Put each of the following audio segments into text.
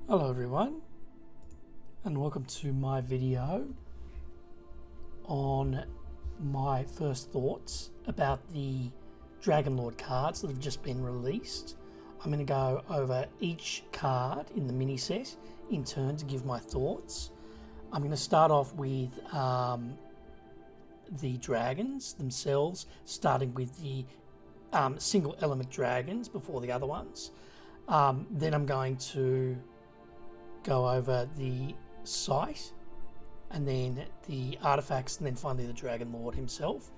Hello everyone, and welcome to my video on my first thoughts about the Dragonlord cards that have just been released. I'm going to go over each card in the mini set in turn to give my thoughts. I'm going to start off with the dragons themselves, starting with the single element dragons before the other ones. Then I'm going to go over the site and then the artifacts and then finally the Dragonlord himself.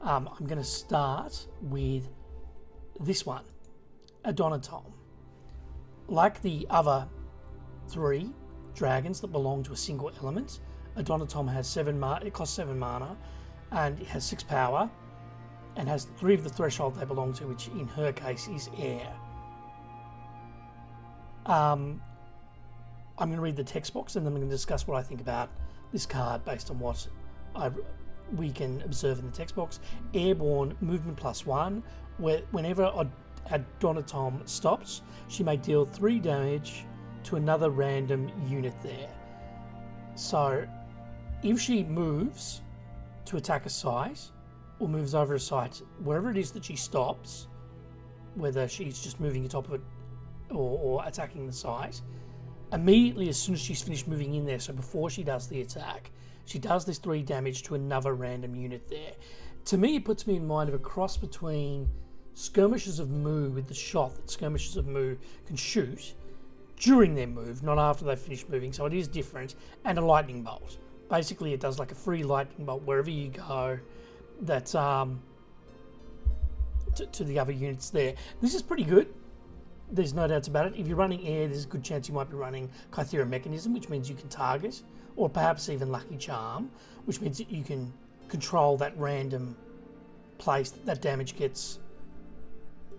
I'm going to start with this one, Adonitom. Like the other three dragons that belong to a single element, Adonitom has 7 mana, it costs 7 mana and it has 6 power and has 3 of the threshold they belong to, which in her case is air. I'm going to read the text box and then I'm going to discuss what I think about this card based on what we can observe in the text box. Airborne, movement +1. Whenever Adonitom stops, she may deal 3 damage to another random unit there. So, if she moves to attack a site or moves over a site, wherever it is that she stops, whether she's just moving atop of it or attacking the site, immediately as soon as she's finished moving in there, so before she does the attack, she does this 3 damage to another random unit there. To me, it puts me in mind of a cross between Skirmishers of Mu with the shot that Skirmishers of Mu can shoot during their move, not after they've finished moving, so it is different, and a lightning bolt. Basically, it does like a free lightning bolt wherever you go that to the other units there. This is pretty good. There's no doubts about it. If you're running air, there's a good chance you might be running Kythera Mechanism, which means you can target, or perhaps even Lucky Charm, which means that you can control that random place that damage gets,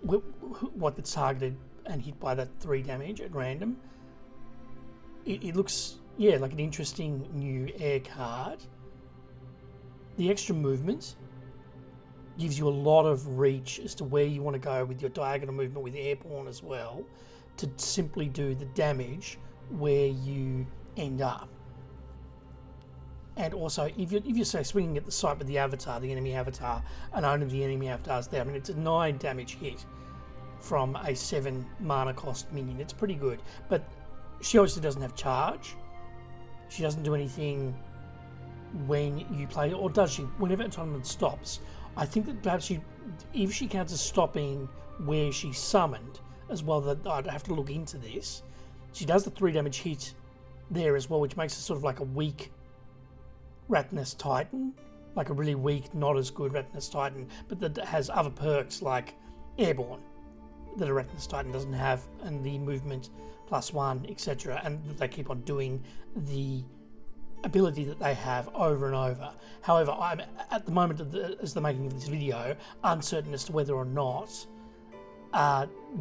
what gets targeted and hit by that 3 damage at random. It looks, yeah, like an interesting new air card. The extra movement gives you a lot of reach as to where you want to go with your diagonal movement with airborne as well, to simply do the damage where you end up. And also, if you're say swinging at the site with the avatar, the enemy avatar, and only the enemy avatar's there, I mean, it's a 9 damage hit from a 7 mana cost minion. It's pretty good, but she obviously doesn't have charge. She doesn't do anything when you play, or does she? Whenever a tournament stops, I think that perhaps if she counts as stopping where she's summoned as well, that I'd have to look into this. She does the 3 damage hit there as well, which makes her sort of like a weak Ratnus Titan, like a really weak, not as good Ratnus Titan, but that has other perks like Airborne that a Ratnus Titan doesn't have, and the movement +1, etc., and that they keep on doing the ability that they have over and over. However, I'm at the moment as the making of this video uncertain as to whether or not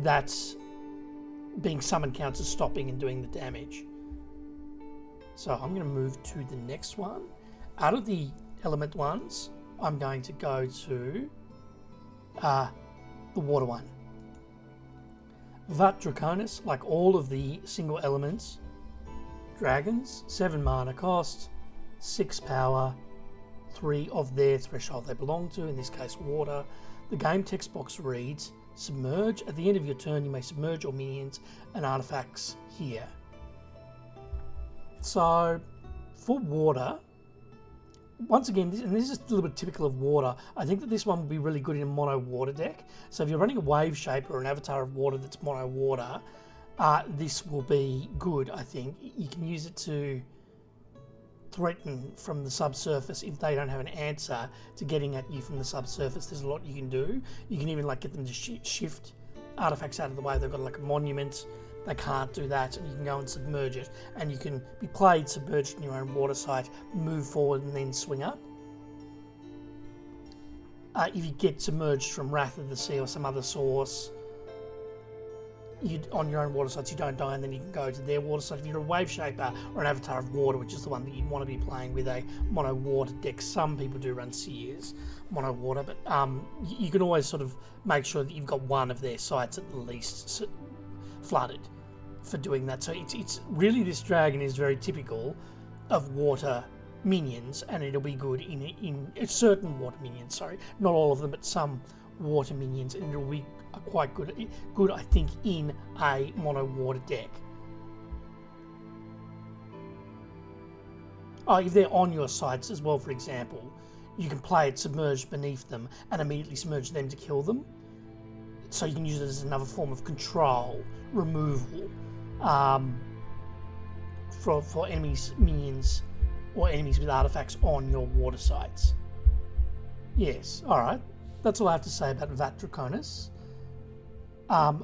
that's being summoned counts as stopping and doing the damage. So I'm going to move to the next one. Out of the element ones, I'm going to go to the water one. Vat Draconis, like all of the single elements dragons, 7 mana cost, 6 power, 3 of their threshold they belong to, in this case water. The game text box reads, submerge. At the end of your turn, you may submerge your minions and artifacts here. So, for water, once again, this is a little bit typical of water, I think that this one would be really good in a mono water deck. So if you're running a wave shape or an avatar of water that's mono water, this will be good, I think. You can use it to threaten from the subsurface if they don't have an answer to getting at you from the subsurface. There's a lot you can do. You can even like get them to shift artifacts out of the way. They've got like a monument. They can't do that, and you can go and submerge it, and you can be played submerged in your own water site, move forward and then swing up. If you get submerged from Wrath of the Sea or some other source, on your own water sites, you don't die, and then you can go to their water site. If you're a wave shaper or an avatar of water, which is the one that you'd want to be playing with a mono water deck, some people do run Seers mono water, but you can always sort of make sure that you've got one of their sites at least flooded. for doing that. So it's really, this dragon is very typical of water minions, and it'll be good in certain water minions. Sorry, not all of them, but some water minions, and it'll be quite good. I think, in a mono water deck. Oh, if they're on your sites as well, for example, you can play it submerged beneath them and immediately submerge them to kill them. So you can use it as another form of control, removal, for enemies, minions, or enemies with artifacts on your water sites. Yes, alright. That's all I have to say about Vat Draconis.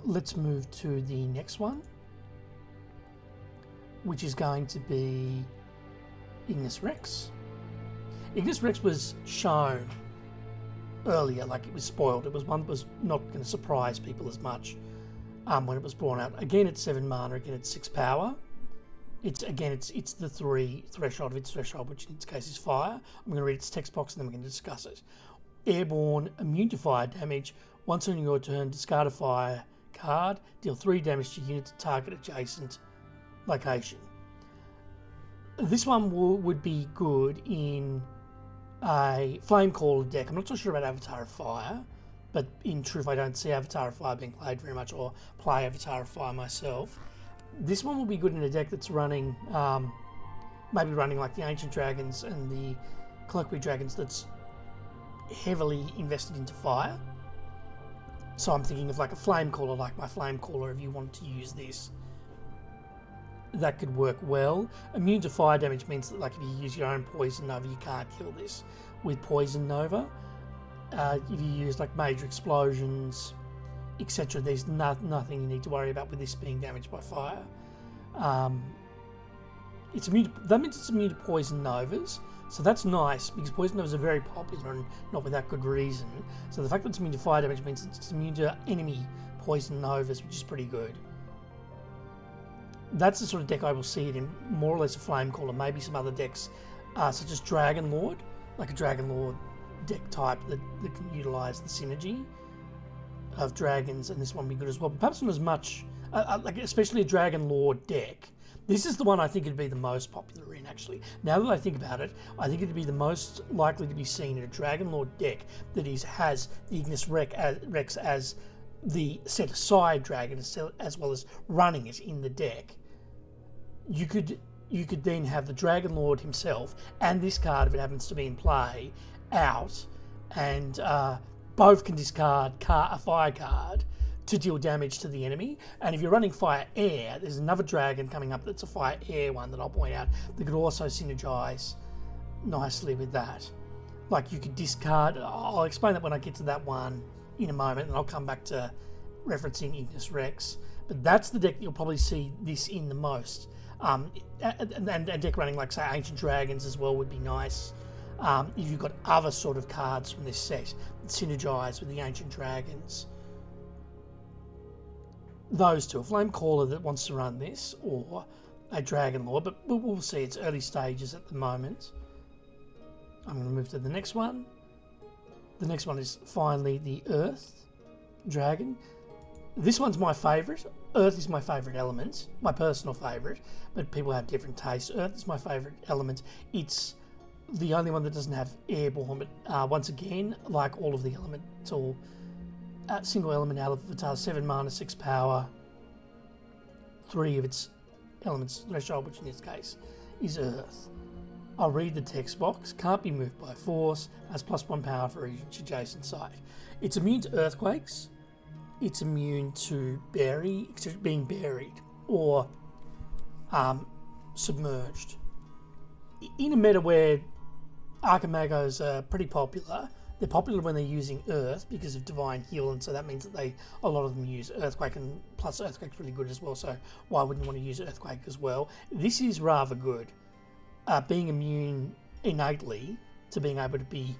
Let's move to the next one, which is going to be Ignis Rex. Ignis Rex was shown earlier, like it was spoiled. It was one that was not going to surprise people as much when it was brought out. Again, it's 7 mana, again it's 6 power. It's the 3 threshold of its threshold, which in its case is fire. I'm going to read its text box and then we're going to discuss it. Airborne, immune to fire damage. Once on your turn, discard a fire card. Deal 3 damage to units at target adjacent location. This one would be good in a Flamecaller deck. I'm not so sure about Avatar of Fire, but in truth I don't see Avatar of Fire being played very much, or play Avatar of Fire myself. This one will be good in a deck that's running, maybe running like the Ancient Dragons and the Colloquy Dragons, that's heavily invested into fire. So I'm thinking of like a Flamecaller, like my Flamecaller, if you wanted to use this. That could work well. Immune to fire damage means that, like, if you use your own Poison Nova, you can't kill this with Poison Nova. If you use like major explosions, etc., there's nothing you need to worry about with this being damaged by fire. It's immune to, that means it's immune to Poison Novas, so that's nice because Poison Novas are very popular and not without good reason. So the fact that it's immune to fire damage means it's immune to enemy Poison Novas, which is pretty good. That's the sort of deck I will see it in, more or less a Flamecaller, maybe some other decks, such as Dragonlord, like a Dragonlord deck type that can utilise the synergy of dragons, and this one would be good as well. But perhaps not as much, like especially a Dragonlord deck. This is the one I think it'd be the most popular in, actually. Now that I think about it, I think it'd be the most likely to be seen in a Dragonlord deck that has the Ignis Rex as the set-aside dragon, as well as running it in the deck. You could then have the Dragonlord himself and this card, if it happens to be in play, out, and both can discard a fire card to deal damage to the enemy. And if you're running fire air, there's another dragon coming up that's a fire air one that I'll point out that could also synergize nicely with that. Like, you could discard, I'll explain that when I get to that one in a moment, and I'll come back to referencing Ignis Rex. But that's the deck that you'll probably see this in the most. And a deck running, like, say, Ancient Dragons as well would be nice. If you've got other sort of cards from this set that synergize with the Ancient Dragons. Those two, a Flamecaller that wants to run this, or a Dragonlord, but we'll see, it's early stages at the moment. I'm going to move to the next one. The next one is finally the Earth Dragon. This one's my favourite. Earth is my favourite element, my personal favourite, but people have different tastes. Earth is my favourite element. It's the only one that doesn't have airborne, but once again, like all of the elemental, single element avatars, 7 mana, 6 power, 3 of its elements threshold, which in this case is Earth. I'll read the text box. Can't be moved by force. Has +1 power for each adjacent site. It's immune to earthquakes. It's immune to being buried or submerged. In a meta where Archimagos are pretty popular, they're popular when they're using Earth because of Divine Heal, and so that means that a lot of them use Earthquake, and plus Earthquake's really good as well, so why wouldn't you want to use Earthquake as well? This is rather good. Being immune innately to being able to be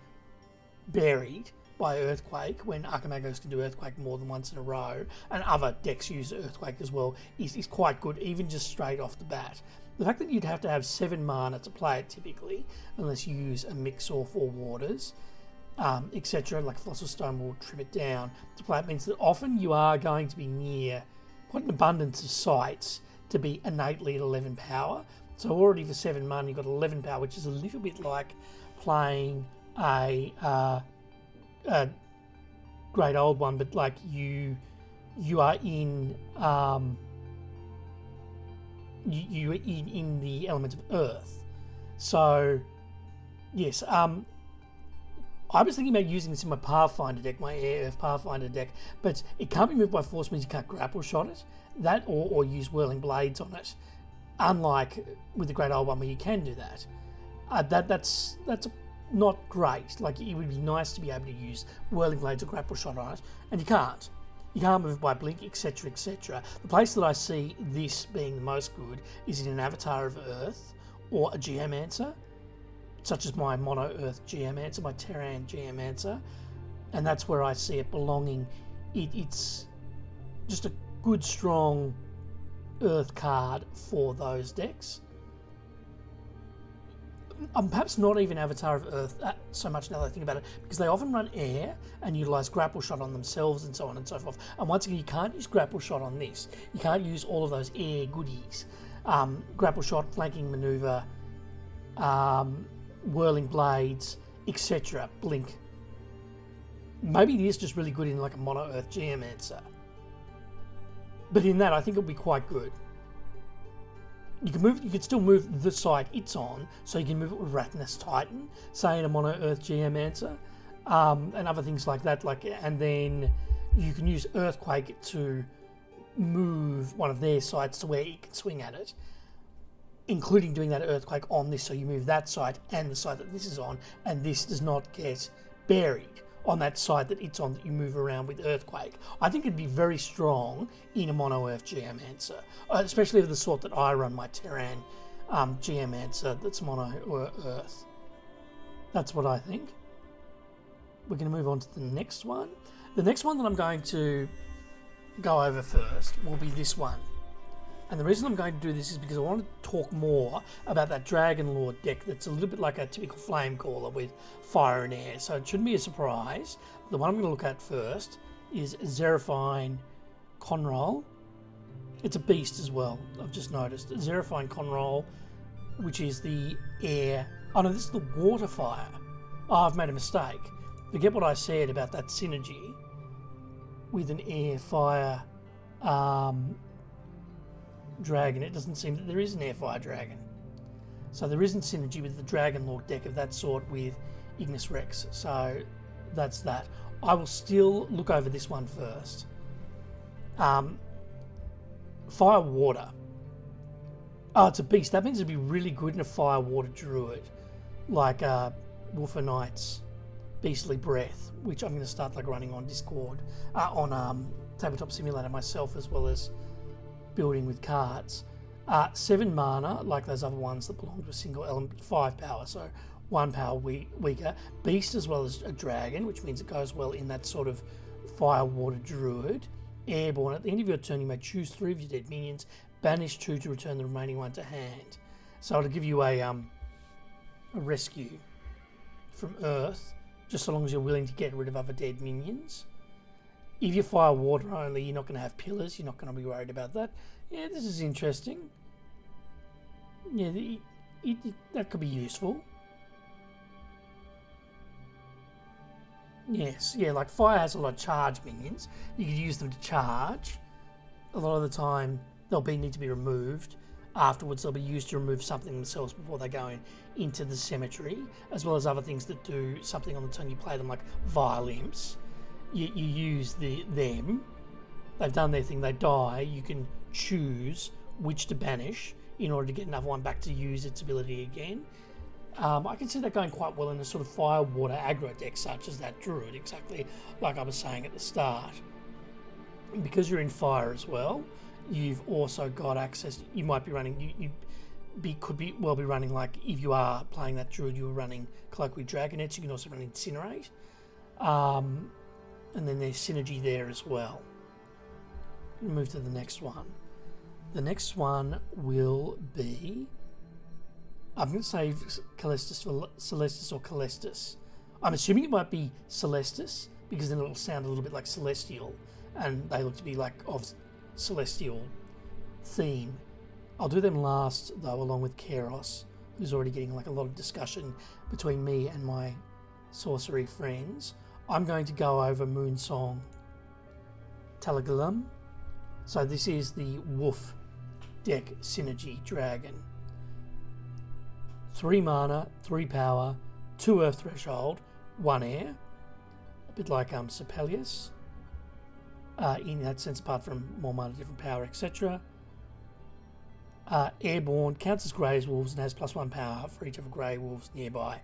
buried by Earthquake, when Archimagos can do Earthquake more than once in a row, and other decks use Earthquake as well, is quite good, even just straight off the bat. The fact that you'd have to have 7 mana to play it typically, unless you use a mix or 4 waters, etc., like Fossil Stone will trim it down to play it, means that often you are going to be near quite an abundance of sites to be innately at 11 power. So already for 7 mana, you've got 11 power, which is a little bit like playing a great old one, but like you are in you are in the element of earth. So yes, I was thinking about using this in my Pathfinder deck, my Air Earth Pathfinder deck, but it can't be moved by force, means you can't grapple shot it, that or use Whirling Blades on it. Unlike with the Great Old One where you can do that. That's not great. Like, it would be nice to be able to use Whirling Blades or grapple shot on it, and you can't. You can't move by blink, etc, etc. The place that I see this being the most good is in an Avatar of Earth or a Geomancer, such as my Mono Earth Geomancer, my Terran Geomancer, and that's where I see it belonging. It's just a good, strong Earth card for those decks. I'm perhaps not even Avatar of Earth so much now that I think about it, because they often run air and utilise grapple shot on themselves and so on and so forth. And once again, you can't use grapple shot on this. You can't use all of those air goodies. Grapple shot, flanking manoeuvre, Whirling Blades, etc. Blink. Maybe it is just really good in like a Mono Earth Geomancer. But in that, I think it'll be quite good. You can still move the side it's on, so you can move it with Rathanos Titan, say in a Mono Earth Geomancer, and other things like that. And then you can use Earthquake to move one of their sides to where it can swing at it, including doing that Earthquake on this, so you move that side and the side that this is on, and this does not get buried on that side that it's on that you move around with Earthquake. I think it'd be very strong in a Mono Earth Geomancer, especially of the sort that I run, my Terran Geomancer that's Mono Earth. That's what I think. We're going to move on to the next one. The next one that I'm going to go over first will be this one. And the reason I'm going to do this is because I want to talk more about that Dragonlord deck that's a little bit like a typical Flamecaller with fire and air. So it shouldn't be a surprise. The one I'm going to look at first is Xeraphine Control. It's a beast as well, I've just noticed. Xeraphine Control, which is the air... Oh no, this is the water fire. Oh, I've made a mistake. Forget what I said about that synergy with an air fire... dragon. It doesn't seem that there is an Airfire Dragon. So there isn't synergy with the Dragonlord deck of that sort with Ignis Rex. So that's that. I will still look over this one first. Fire Water. Oh, it's a beast. That means it'd be really good in a Fire Water Druid. Like Wolfer Knight's Beastly Breath, which I'm going to start running on Discord. On Tabletop Simulator myself, as well as building with cards. 7 mana, like those other ones that belong to a single element, 5 power, so 1 power weaker. Beast as well as a dragon, which means it goes well in that sort of fire water druid. Airborne, at the end of your turn you may choose 3 of your dead minions, banish 2 to return the remaining 1 to hand. So it'll give you a rescue from Earth, just so long as you're willing to get rid of other dead minions. If you fire water only, you're not going to have pillars. You're not going to be worried about that. Yeah, this is interesting. Yeah, that could be useful. Yes, yeah, like fire has a lot of charge minions. You could use them to charge. A lot of the time, they'll need to be removed. Afterwards, they'll be used to remove something themselves before they go into the cemetery, as well as other things that do something on the turn you play them, like Vile Imps. You use them, they've done their thing, they die, you can choose which to banish in order to get another one back to use its ability again. I can see that going quite well in a sort of fire water aggro deck such as that druid, exactly like I was saying at the start. And because you're in fire as well, you've also got access, you might be running, could be running, like if you are playing that druid, you're running Colloquial Dragonets, you can also run Incinerate. And then there's synergy there as well. We'll move to the next one. The next one will be... I'm going to say Celestis or Celestis. I'm assuming it might be Celestis, because then it'll sound a little bit like Celestial, and they look to be like of Celestial theme I'll do them last, though, along with Kairos, who's already getting like a lot of discussion between me and my sorcery friends. I'm going to go over Moonsong Telegalum. So this is the Wolf deck Synergy Dragon. 3 mana, 3 power, 2 Earth Threshold, 1 air. A bit like Sepelius. In that sense, apart from more mana, different power, etc. Airborne, counts as Grey Wolves and has +1 power for each of the Grey Wolves nearby.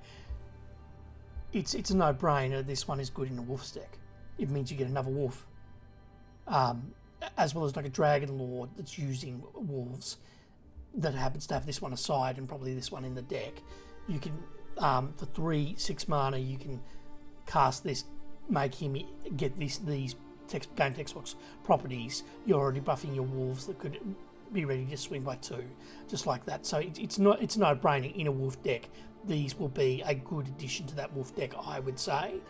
It's a no-brainer. This one is good in a Wolf's deck. It means you get another Wolf. As well as like a Dragonlord that's using Wolves that happens to have this one aside and probably this one in the deck. You can, for 3/6 mana, you can cast this, make him get these game text box properties. You're already buffing your Wolves that could be ready to swing by 2, just like that. So it's no brainer in a Wolf deck. These will be a good addition to that Wolf deck, I would say.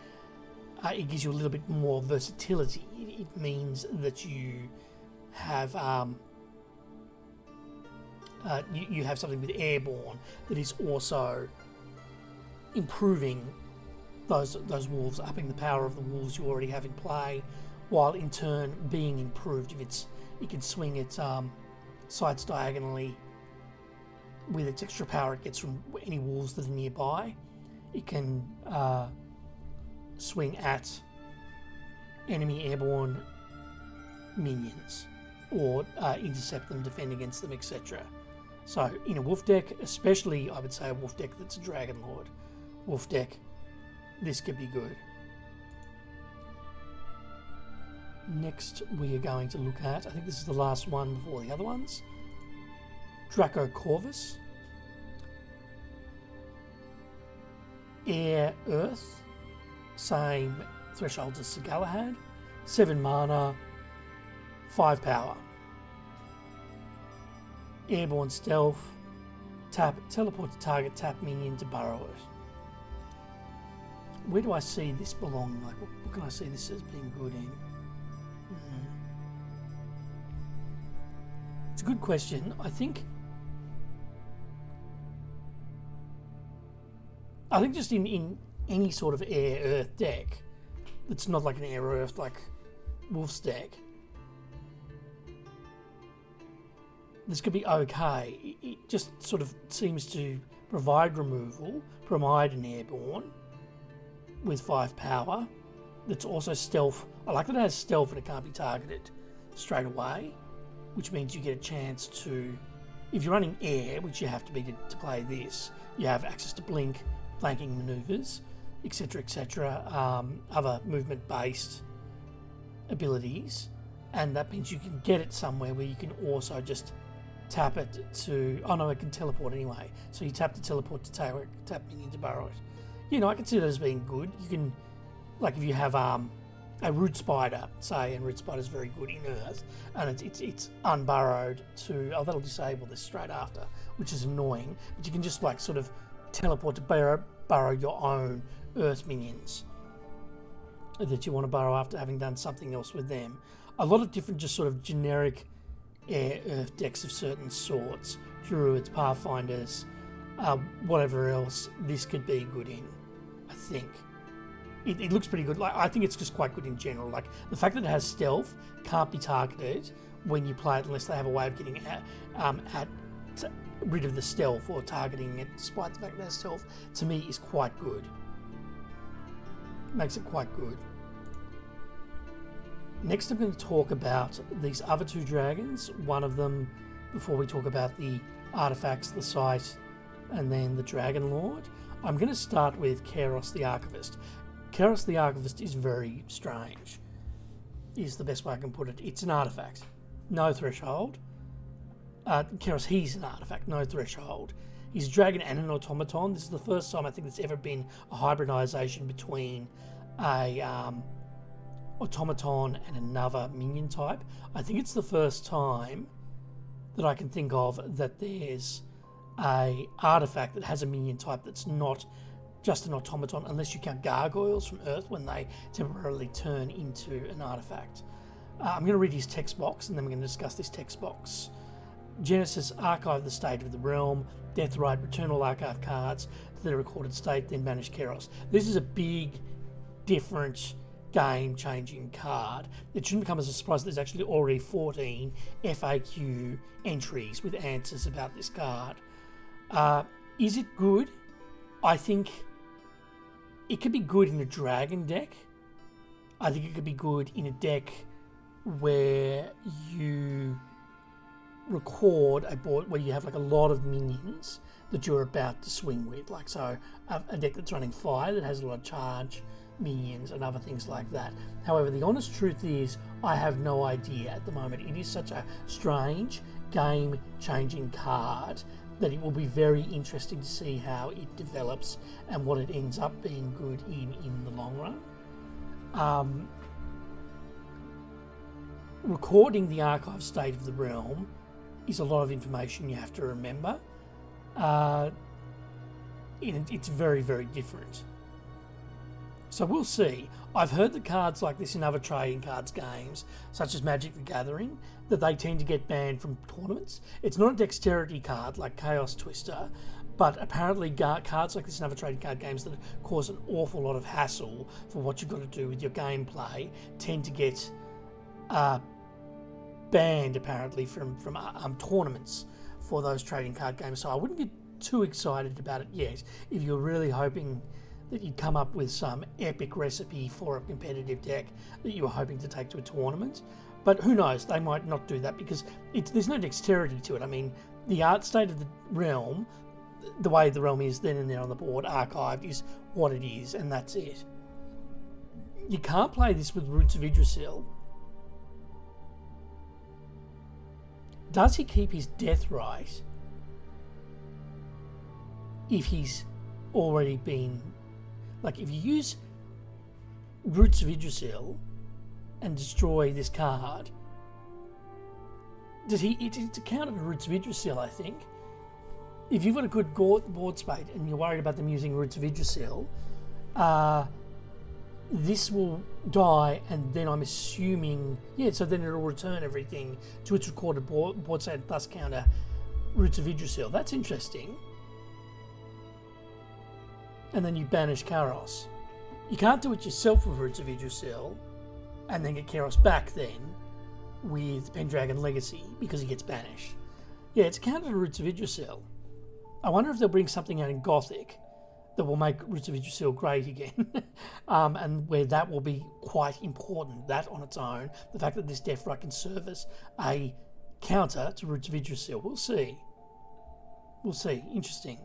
It gives you a little bit more versatility. It means that you have you have something with Airborne that is also improving those Wolves, upping the power of the Wolves you already have in play, while in turn being improved. If it can swing its sights diagonally with its extra power it gets from any Wolves that are nearby. It can swing at enemy airborne minions or intercept them, defend against them, etc. So in a Wolf deck, especially I would say a Wolf deck that's a Dragonlord Wolf deck, this could be good. Next we are going to look at, I think this is the last one before the other ones, Draco Corvus. Air Earth, same thresholds as Sir Galahad, 7 mana, 5 power. Airborne Stealth, tap, teleport to target, tap minion to burrow it. Where do I see this belonging? Like, what can I see this as being good in? It's a good question. I think just in any sort of air earth deck that's not like an air earth like Wolf's deck, this could be okay. It just sort of seems to provide removal, provide an airborne with 5 power. That's also stealth. I like that it has stealth and it can't be targeted straight away, which means you get a chance to, if you're running air, which you have to be to play this, you have access to blink, flanking maneuvers, etc., etc., other movement-based abilities, and that means you can get it somewhere where you can also just tap it to, oh no, it can teleport anyway, so you tap to teleport to tap minion to burrow it. You know, I can see that as being good. You can, like if you have a root spider, say, and root spider is very good in Earth, and it's unburrowed to, oh, that'll disable this straight after, which is annoying, but you can just like sort of teleport to burrow your own Earth minions that you want to burrow after having done something else with them. A lot of different just sort of generic air Earth decks of certain sorts, Druids, Pathfinders, whatever else this could be good in, I think. It looks pretty good. Like, I think it's just quite good in general. Like the fact that it has stealth, can't be targeted when you play it unless they have a way of getting rid of the stealth or targeting it despite the fact that it has stealth, to me is quite good. Makes it quite good. Next I'm going to talk about these other 2 dragons. One of them, before we talk about the artifacts, the site, and then the Dragonlord. I'm going to start with Kairos the Archivist. Kairos the Archivist is very strange, is the best way I can put it. It's an artifact, no threshold. Kairos, he's an artifact, no threshold. He's a dragon and an automaton. This is the first time I think there's ever been a hybridization between a automaton and another minion type. I think it's the first time that I can think of that there's a artifact that has a minion type that's not just an automaton, unless you count gargoyles from Earth when they temporarily turn into an artifact. I'm going to read his text box and then we're going to discuss this text box. Genesis, archive the state of the realm. Deathrite, return all archive cards to their recorded state, then banish Keros. This is a big, different, game-changing card. It shouldn't come as a surprise that there's actually already 14 FAQ entries with answers about this card. Is it good? I think it could be good in a dragon deck. I think it could be good in a deck where you record a board where you have like a lot of minions that you're about to swing with, like so a deck that's running fire that has a lot of charge minions and other things like that. However, the honest truth is I have no idea at the moment. It is such a strange game-changing card that it will be very interesting to see how it develops and what it ends up being good in the long run. Recording the archive state of the realm is a lot of information you have to remember. It's very, very different. So we'll see. I've heard that cards like this in other trading cards games, such as Magic the Gathering, that they tend to get banned from tournaments. It's not a dexterity card like Chaos Twister, but apparently cards like this in other trading card games that cause an awful lot of hassle for what you've got to do with your gameplay tend to get banned apparently from tournaments for those trading card games. So I wouldn't get too excited about it yet if you're really hoping that you'd come up with some epic recipe for a competitive deck that you were hoping to take to a tournament. But who knows, they might not do that because there's no dexterity to it. I mean, the art state of the realm, the way the realm is then and there on the board, archived, is what it is, and that's it. You can't play this with Roots of Yggdrasil. Does he keep his death right if he's already been... Like, if you use Roots of Yggdrasil and destroy this card, does he... It's a counter to Roots of Yggdrasil, I think. If you've got a good board spate and you're worried about them using Roots of Yggdrasil, this will die, and then I'm assuming... Yeah, so then it'll return everything to its recorded board state and thus counter Roots of Yggdrasil. That's interesting. And then you banish Keros. You can't do it yourself with Roots of Yggdrasil and then get Keros back then with Pendragon Legacy because he gets banished. Yeah, it's counter to Roots of Yggdrasil. I wonder if they'll bring something out in Gothic that will make Roots of Yggdrasil great again. And where that will be quite important, that on its own. The fact that this death right can serve as a counter to Roots of Yggdrasil. We'll see. We'll see. Interesting.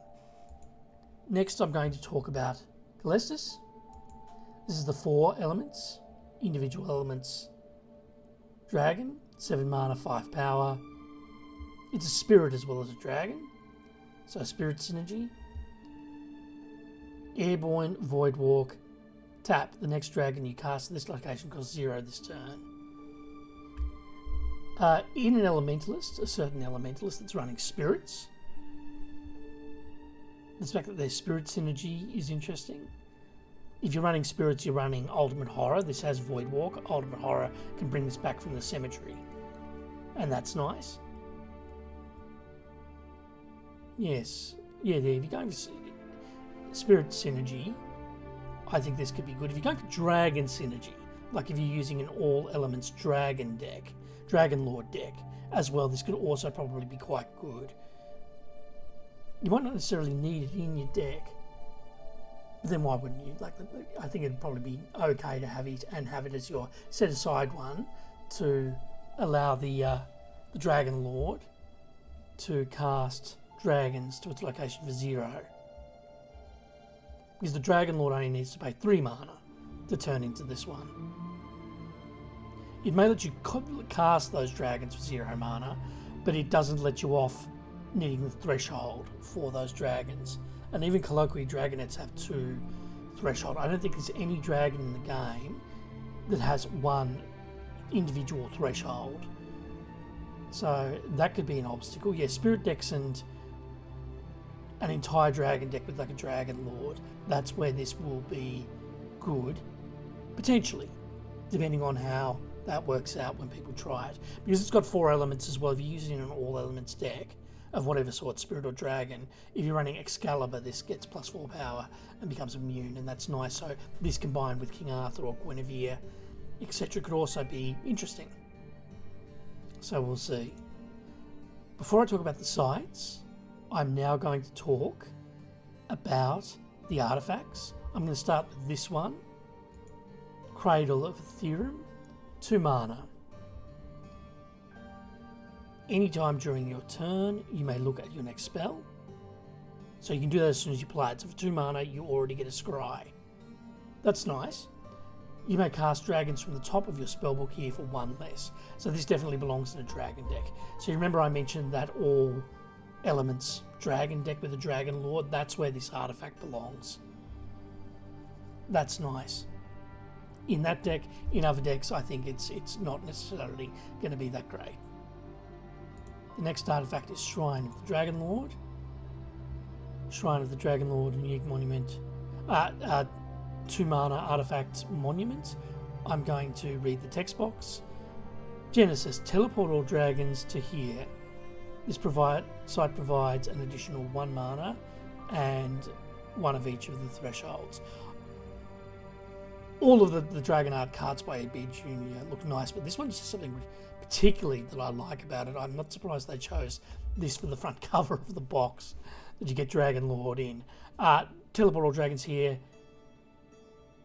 Next, I'm going to talk about Calestis. This is the 4 elements, individual elements. Dragon, 7 mana, 5 power. It's a spirit as well as a dragon, so spirit synergy. Airborne, Void Walk. Tap, the next dragon you cast at this location costs 0 this turn. In an elementalist, a certain elementalist that's running spirits. The fact that there's spirit synergy is interesting. If you're running spirits, you're running Ultimate Horror. This has Void Walk. Ultimate Horror can bring this back from the cemetery. And that's nice. Yes. Yeah, there. If you're going for spirit synergy, I think this could be good. If you're going for dragon synergy, like if you're using an all elements dragon deck, Dragonlord deck as well, this could also probably be quite good. You might not necessarily need it in your deck, but then why wouldn't you? Like, I think it'd probably be okay to have it and have it as your set aside one to allow the Dragonlord to cast dragons to its location for 0. Because the Dragonlord only needs to pay 3 mana to turn into this one. It may let you cast those dragons for 0 mana, but it doesn't let you off needing the threshold for those dragons. And even colloquially, dragonets have 2 threshold. I don't think there's any dragon in the game that has 1 individual threshold. So that could be an obstacle. Yeah, spirit decks and an entire dragon deck with like a Dragonlord, that's where this will be good. Potentially, depending on how that works out when people try it. Because it's got 4 elements as well, if you're using it in an all elements deck of whatever sort, Spirit or Dragon, if you're running Excalibur, this gets +4 power and becomes immune, and that's nice. So this combined with King Arthur or Guinevere, etc., could also be interesting. So we'll see. Before I talk about the sites, I'm now going to talk about the artifacts. I'm going to start with this one, Cradle of Ethereum, 2 mana. Anytime during your turn, you may look at your next spell. So you can do that as soon as you play it. So for 2 mana, you already get a scry. That's nice. You may cast dragons from the top of your spellbook here for 1 less. So this definitely belongs in a dragon deck. So you remember I mentioned that all elements dragon deck with a Dragonlord, that's where this artifact belongs. That's nice. In that deck, in other decks, I think it's not necessarily going to be that great. The next artifact is Shrine of the Dragonlord. Shrine of the Dragonlord, unique monument. 2 mana artifact monument. I'm going to read the text box. Genesis, teleport all dragons to here. This site provides an additional 1 mana and 1 of each of the thresholds. All of the Dragon Art cards by A.B. Jr. look nice, but this one's just something particularly that I like about it. I'm not surprised they chose this for the front cover of the box, that you get Dragonlord in. Teleport all dragons here.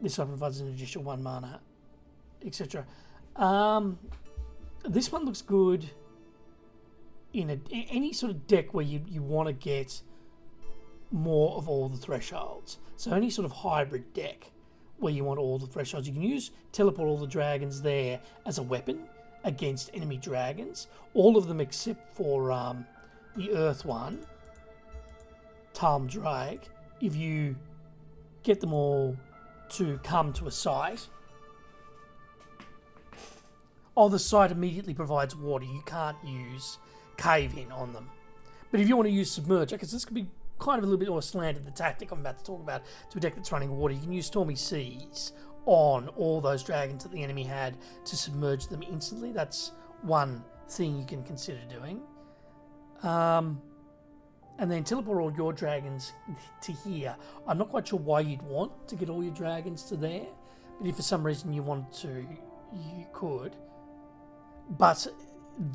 This side provides an additional 1 mana, etc. This one looks good in any sort of deck where you want to get more of all the thresholds. So any sort of hybrid deck where you want all the thresholds, you can use teleport all the dragons there as a weapon against enemy dragons. All of them except for the Earth one, Talm Drake. If you get them all to come to a site, the site immediately provides water. You can't use Cave In on them. But if you want to use Submerge, because this could be kind of a little bit more slanted, the tactic I'm about to talk about, to a deck that's running water, you can use Stormy Seas on all those dragons that the enemy had to submerge them instantly. That's one thing you can consider doing. And then teleport all your dragons to here. I'm not quite sure why you'd want to get all your dragons to there, but if for some reason you wanted to, you could. But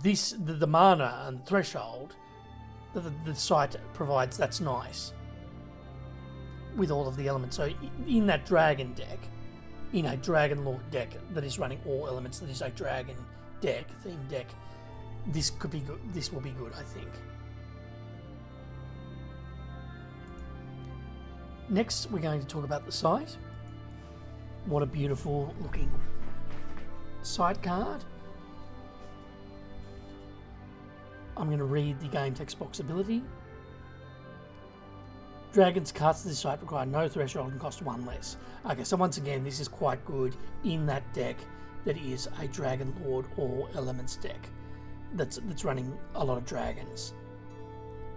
the mana and the threshold that the site provides, that's nice with all of the elements. So in that dragon deck, in a Dragonlord deck that is running all elements, that is a dragon deck, theme deck, this could be good. This will be good, I think. Next, we're going to talk about the site. What a beautiful looking site card. I'm going to read the game text box ability. Dragons cast to this site require no threshold and cost 1 less. Okay, so once again, this is quite good in that deck that is a Dragonlord or Elements deck that's running a lot of dragons.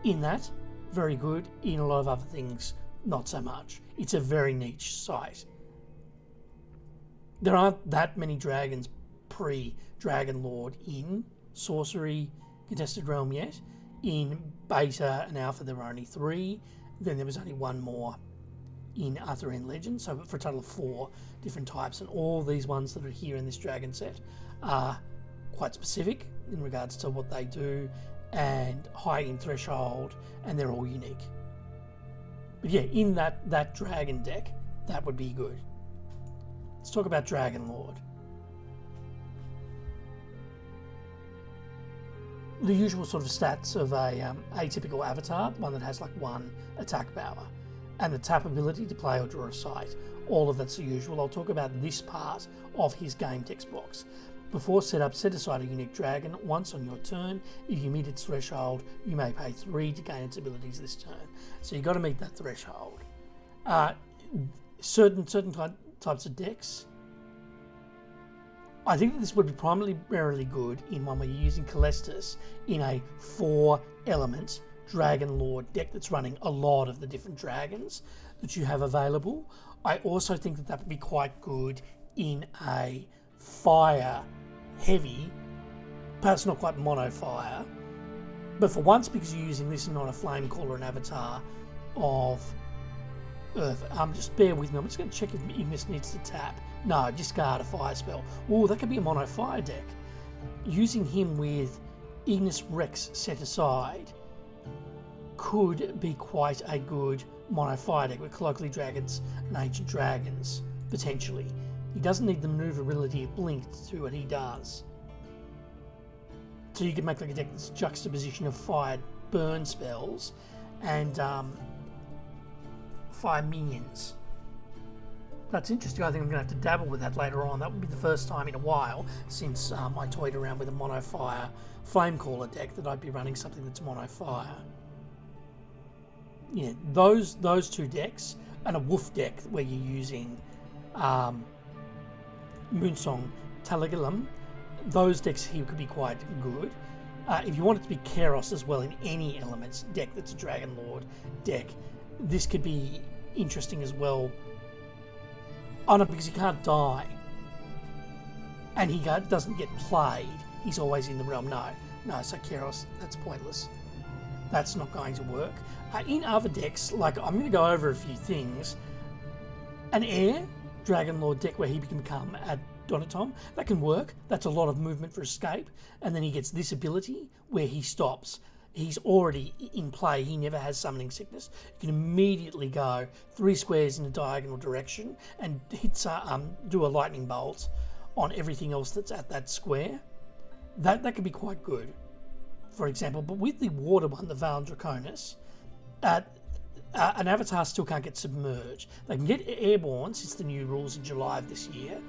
In that, very good. In a lot of other things, not so much. It's a very niche site. There aren't that many dragons pre-Dragonlord in Sorcery Contested Realm yet. In Beta and Alpha there were only 3. Then there was only 1 more in Arthurian Legend, so for a total of 4 different types. And all these ones that are here in this dragon set are quite specific in regards to what they do and high in threshold, and they're all unique. But yeah, in that dragon deck, that would be good. Let's talk about Dragonlord. The usual sort of stats of a atypical avatar, one that has like 1 attack power, and the tap ability to play or draw a site. All of that's the usual. I'll talk about this part of his game text box. Before setup, set aside a unique dragon once on your turn. If you meet its threshold, you may pay 3 to gain its abilities this turn. So you've got to meet that threshold. Certain types of decks, I think that this would be primarily good in one where you're using Calestus in a 4-element Dragonlord deck that's running a lot of the different dragons that you have available. I also think that would be quite good in a fire heavy, perhaps not quite mono fire, but for once, because you're using this and not a flame caller and avatar of Earth, just bear with me. I'm just going to check if Ignis needs to tap. No, discard a fire spell. Oh, that could be a mono fire deck. Using him with Ignis Rex set aside could be quite a good mono fire deck with Colloquially Dragons and Ancient Dragons, potentially. He doesn't need the maneuverability of Blink to do what he does. So you can make like a deck that's juxtaposition of fire burn spells and fire minions. That's interesting. I think I'm going to have to dabble with that later on. That would be the first time in a while since I toyed around with a mono fire Flamecaller deck that I'd be running something that's mono fire. Yeah, those two decks and a Wolf deck where you're using Moonsong Talagalum, those decks here could be quite good. If you want it to be Chaos as well in any elements deck that's a Dragonlord deck, this could be interesting as well. Oh no, because he can't die. And he doesn't get played. He's always in the realm. No, so Chaos, that's pointless. That's not going to work. In other decks, like I'm going to go over a few things. An Air Dragonlord deck where he can become a Donatom, that can work. That's a lot of movement for escape. And then he gets this ability where he stops. He's already in play. He never has summoning sickness. You can immediately go 3 squares in a diagonal direction and do a lightning bolt on everything else that's at that square. That could be quite good, for example. But with the water one, the Valen Draconis, an avatar still can't get submerged. They can get airborne since the new rules in July of this year,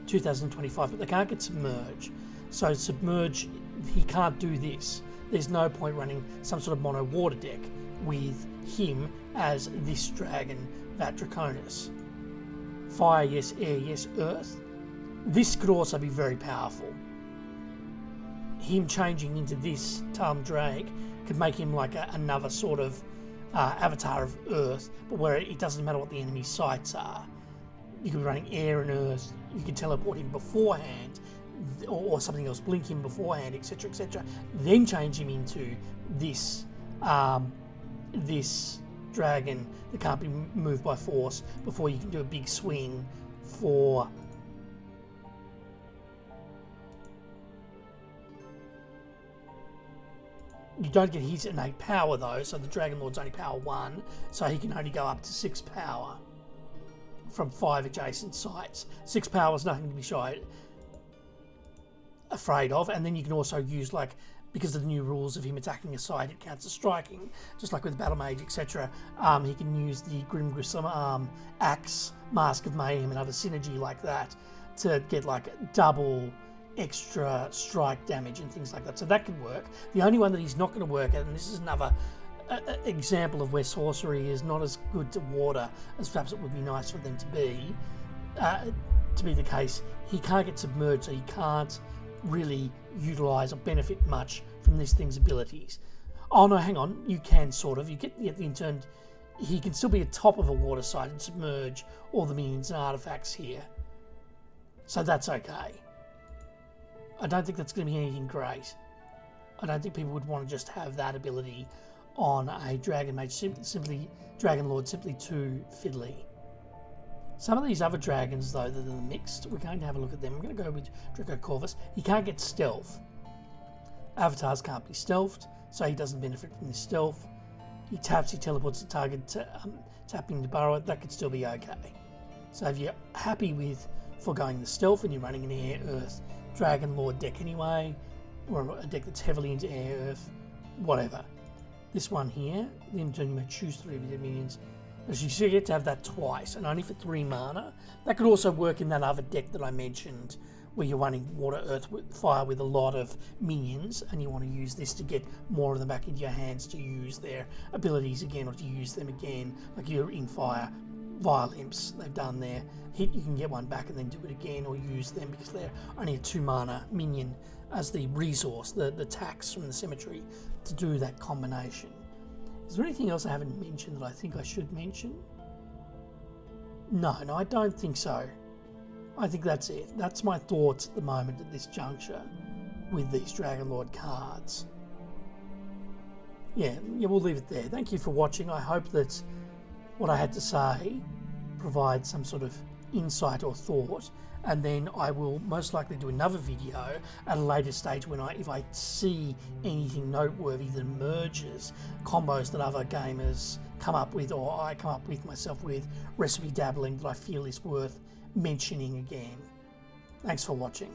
2025, but they can't get submerged. So submerge, he can't do this. There's no point running some sort of mono water deck with him as this dragon, that Draconis. Fire, yes. Air, yes. Earth. This could also be very powerful. Him changing into this Drake could make him like another sort of avatar of Earth, but where it doesn't matter what the enemy sites are. You could be running Air and Earth. You could teleport him beforehand, or something else, blink him beforehand, etc., etc. Then change him into this this dragon that can't be moved by force before you can do a big swing for you don't get his innate power though, so the Dragonlord's only power 1, so he can only go up to 6 power from 5 adjacent sites. 6 power is nothing to be afraid of, and then you can also use, like, because of the new rules of him attacking a site, it counts as striking, just like with Battle Mage, etc. He can use the Grim Grissom Axe, Mask of Mayhem, and other synergy like that to get like double extra strike damage and things like that. So that could work. The only one that he's not going to work at, and this is another example of where sorcery is not as good to water as perhaps it would be nice for them to be the case, he can't get submerged, so he can't really utilise or benefit much from this thing's abilities. Oh no, hang on, you can sort of. You get the intern. He can still be at top of a water site and submerge all the minions and artifacts here. So that's okay. I don't think that's going to be anything great. I don't think people would want to just have that ability on a Dragon Mage, simply Dragonlord, simply too fiddly. Some of these other dragons, though, that are mixed, we're going to have a look at them. I'm going to go with Draco Corvus. He can't get stealth. Avatars can't be stealthed, so he doesn't benefit from this stealth. He taps, he teleports the target, tapping to burrow it. That could still be okay. So if you're happy with foregoing the stealth and you're running an Air, Earth, Dragonlord deck anyway, or a deck that's heavily into Air, Earth, whatever. This one here, then you may choose 3 of your minions. As you see, you get to have that twice, and only for 3 mana. That could also work in that other deck that I mentioned, where you're running Water, Earth, Fire with a lot of minions, and you want to use this to get more of them back into your hands to use their abilities again, or to use them again, like you're in Fire. Vile Imps, they've done their hit, you can get one back and then do it again, or use them because they're only a 2 mana minion as the resource, the tax from the cemetery to do that combination. Is there anything else I haven't mentioned that I think I should mention? No, I don't think so. I think that's it. That's my thoughts at the moment at this juncture with these Dragonlord cards. Yeah, we'll leave it there. Thank you for watching. I hope that what I had to say provides some sort of insight or thought, and then I will most likely do another video at a later stage when if I see anything noteworthy that emerges, combos that other gamers come up with or I come up with myself with, recipe dabbling that I feel is worth mentioning again. Thanks for watching.